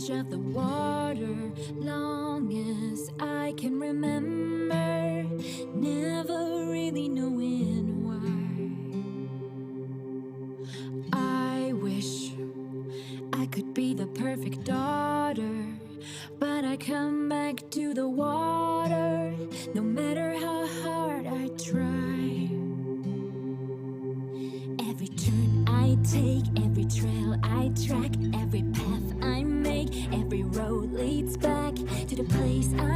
edge of the water, long as I can remember, never really knowing why. I wish I could be the perfect daughter, but I come back to the water, no matter how hard I try. Every turn I take, every trail I track, every path I make, every road leads back to the place I